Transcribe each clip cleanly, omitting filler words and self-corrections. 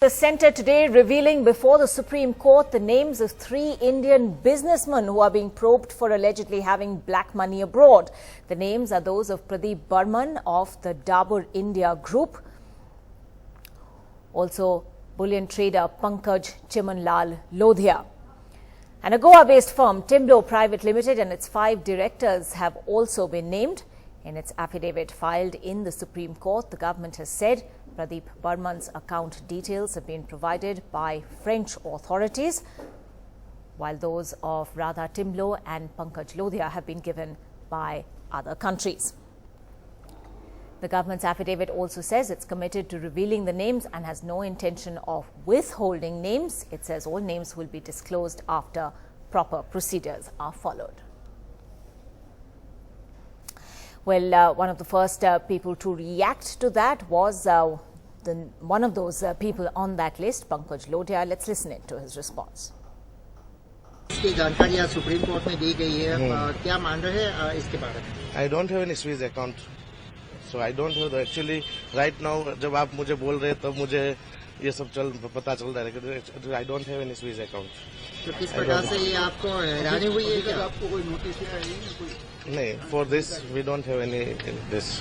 the centre today, revealing before the Supreme Court the names of 3 Indian businessmen who are being probed for allegedly having black money abroad. The names are those of Pradip Burman of the Dabur India group, also Bullion trader Pankaj Chimanlal Lodhiya. And a Goa-based firm, Timblo Private Limited, and its 5 directors have also been named. In its affidavit filed in the Supreme Court, the government has said Pradip Burman's account details have been provided by French authorities, while those of Radha Timblo and Pankaj Lodhiya have been given by other countries. The government's affidavit also says it's committed to revealing the names and has no intention of withholding names. It says all names will be disclosed after proper procedures are followed. Well, one of the first people to react to that was one of those people on that list, Pankaj Lodhiya. Let's listen in to his response. इसकी जानकारी आज supreme court में दी गई है, क्या मान रहे हैं इसके बारे में? I don't have any Swiss account, so I don't have actually right now. जब आप मुझे बोल रहे तब मुझे ये सब पता चल रहा है. I don't have any Swiss account. तो किस प्रकार से ये आपको हैरानी हुई है कि आपको कोई नोटिस नहीं, for this we don't have any this.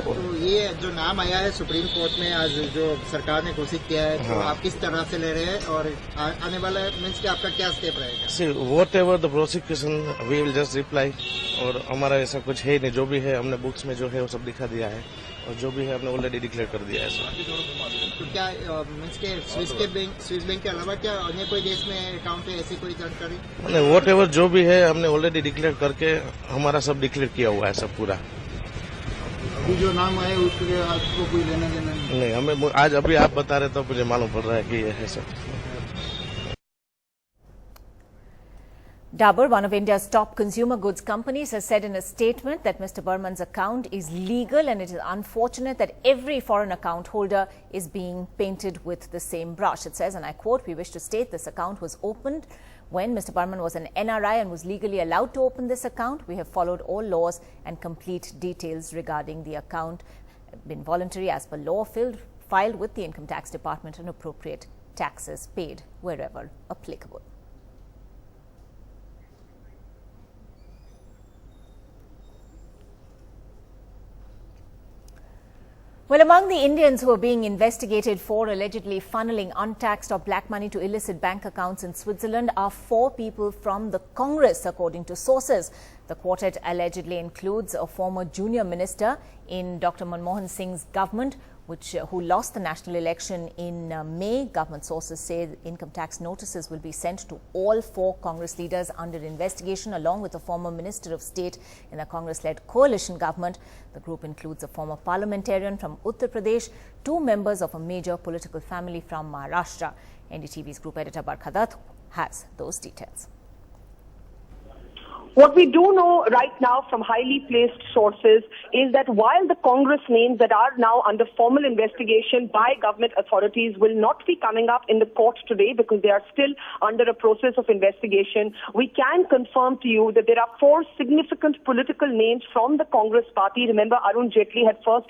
तो ये जो नाम आया है सुप्रीम कोर्ट में आज जो सरकार ने घोषित किया है, तो आप किस तरह से ले रहे हैं और आने वाला मीन्स कि आपका क्या स्टेप रहेगा? See, whatever the prosecution, we will just reply. और हमारा ऐसा कुछ है नहीं, जो भी है हमने बुक्स में जो है वो सब दिखा दिया है और जो भी है हमने ऑलरेडी डिक्लेयर कर दिया है सर. तो क्या मीन्स के स्विस बैंक के अलावा क्या अन्य कोई देश में अकाउंट है, ऐसी कोई जानकारी? नहीं, whatever जो भी है हमने ऑलरेडी डिक्लेयर करके हमारा सब डिक्लेयर किया हुआ है सब पूरा. जो नाम आए उसके आपको कोई लेना देना नहीं, हमें आज अभी आप बता रहे तो मुझे मालूम पड़ रहा है कि ये है सब. Dabur, one of India's top consumer goods companies, has said in a statement that Mr. Burman's account is legal and it is unfortunate that every foreign account holder is being painted with the same brush. It says, and I quote, "We wish to state this account was opened when Mr. Burman was an NRI and was legally allowed to open this account. We have followed all laws and complete details regarding the account been voluntary as per law, filed with the Income Tax Department and appropriate taxes paid wherever applicable." Well, among the Indians who are being investigated for allegedly funneling untaxed or black money to illicit bank accounts in Switzerland are 4 people from the Congress, according to sources. The quartet allegedly includes a former junior minister in Dr. Manmohan Singh's government, who lost the national election in May. Government sources say income tax notices will be sent to all 4 Congress leaders under investigation, along with a former Minister of State in a Congress-led coalition government. The group includes a former parliamentarian from Uttar Pradesh, 2 members of a major political family from Maharashtra. NDTV's group editor Barkha Dutt has those details. What we do know right now from highly placed sources is that while the Congress names that are now under formal investigation by government authorities will not be coming up in the court today because they are still under a process of investigation, we can confirm to you that there are 4 significant political names from the Congress party. Remember, Arun Jaitley had first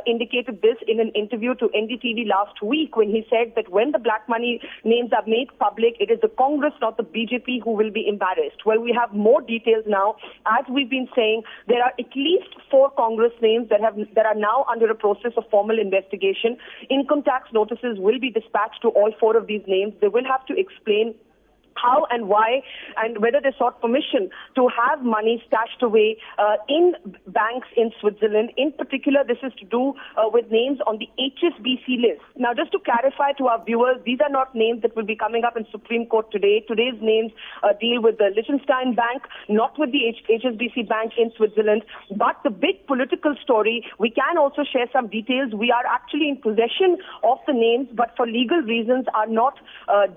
indicated this in an interview to NDTV last week when he said that when the black money names are made public, it is the Congress, not the BJP, who will be embarrassed. Well, we have more details now. As we've been saying, there are at least 4 Congress names that are now under a process of formal investigation. Income tax notices will be dispatched to all 4 of these names. They will have to explain how and why and whether they sought permission to have money stashed away in banks in Switzerland. In particular, this is to do with names on the HSBC list. Now, just to clarify to our viewers, these are not names that will be coming up in Supreme Court today. Today's names deal with the Liechtenstein Bank, not with the HSBC Bank in Switzerland. But the big political story, we can also share some details. We are actually in possession of the names, but for legal reasons are not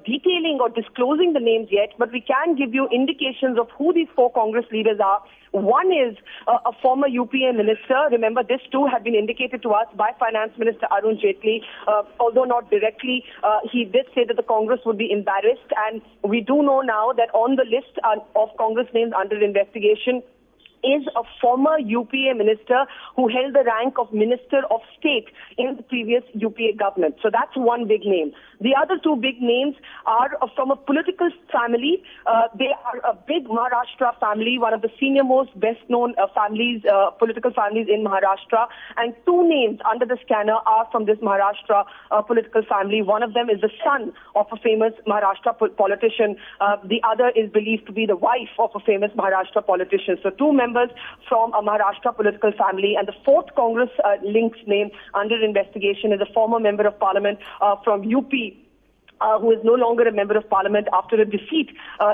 detailing or disclosing the names yet, but we can give you indications of who these 4 Congress leaders are. One is a former UPA minister. Remember, this too had been indicated to us by Finance Minister Arun Jaitley, although not directly. He did say that the Congress would be embarrassed, and we do know now that on the list of Congress names under investigation, is a former UPA minister who held the rank of Minister of State in the previous UPA government. So that's one big name. The other two big names are from a political family. They are a big Maharashtra family, one of the senior most best-known political families in Maharashtra. And two names under the scanner are from this Maharashtra political family. One of them is the son of a famous Maharashtra politician. The other is believed to be the wife of a famous Maharashtra politician. So two members from a Maharashtra political family. And the fourth Congress linked name under investigation is a former member of parliament from UP, who is no longer a member of parliament after a defeat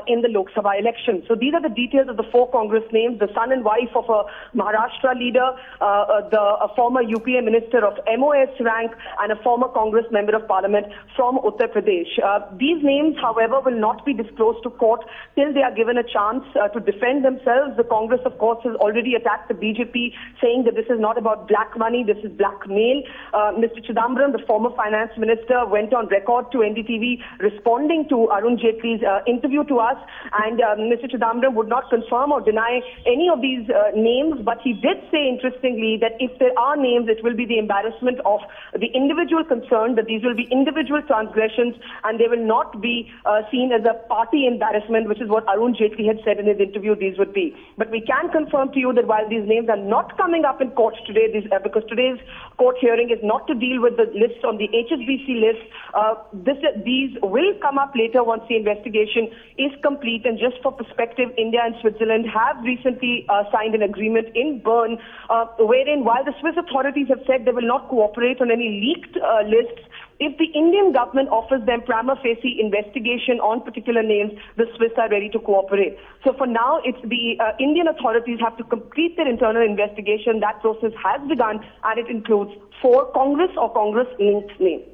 in the Lok Sabha election. So these are the details of the four Congress names: the son and wife of a Maharashtra leader, a former UPA minister of MOS rank, and a former Congress member of parliament from Uttar Pradesh. These names, however, will not be disclosed to court till they are given a chance to defend themselves. The Congress, of course, has already attacked the BJP, saying that this is not about black money, this is blackmail. Mr. Chidambaram, the former finance minister, went on record to NDTV responding to Arun Jaitley's interview to us, and Mr. Chidambaram would not confirm or deny any of these names, but he did say, interestingly, that if there are names, it will be the embarrassment of the individual concerned, that these will be individual transgressions, and they will not be seen as a party embarrassment, which is what Arun Jaitley had said in his interview these would be. But we can confirm to you that while these names are not coming up in court today, because today's court hearing is not to deal with the lists on the HSBC list, these will come up later once the investigation is complete. And just for perspective, India and Switzerland have recently signed an agreement in Bern, wherein while the Swiss authorities have said they will not cooperate on any leaked lists, if the Indian government offers them prima facie investigation on particular names, the Swiss are ready to cooperate. So for now, it's the Indian authorities have to complete their internal investigation. That process has begun, and it includes 4 Congress or Congress-linked names.